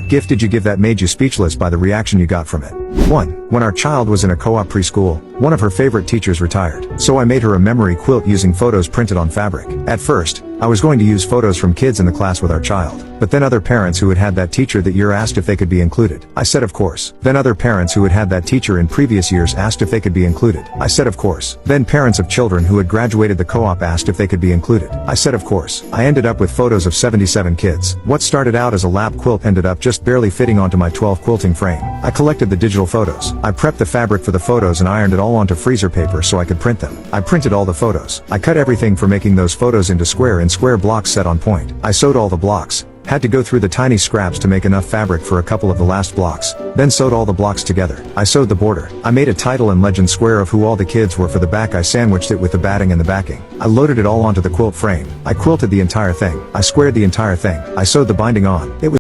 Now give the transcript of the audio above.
What gift did you give that made you speechless by the reaction you got from it? 1. When our child was in a co-op preschool, one of her favorite teachers retired. So I made her a memory quilt using photos printed on fabric. At first, I was going to use photos from kids in the class with our child. But then other parents who had had that teacher that year asked if they could be included. I said of course. Then other parents who had had that teacher in previous years asked if they could be included. I said of course. Then parents of children who had graduated the co-op asked if they could be included. I said of course. I ended up with photos of 77 kids. What started out as a lap quilt ended up just barely fitting onto my 12 quilting frame. I collected the digital photos. I prepped the fabric for the photos and ironed it all onto freezer paper so I could print them. I printed all the photos. I cut everything for making those photos into square blocks set on point. I sewed all the blocks. Had to go through the tiny scraps to make enough fabric for a couple of the last blocks. Then sewed all the blocks together. I sewed the border. I made a title and legend square of who all the kids were for the back. I sandwiched it with the batting and the backing. I loaded it all onto the quilt frame. I quilted the entire thing. I squared the entire thing. I sewed the binding on. It was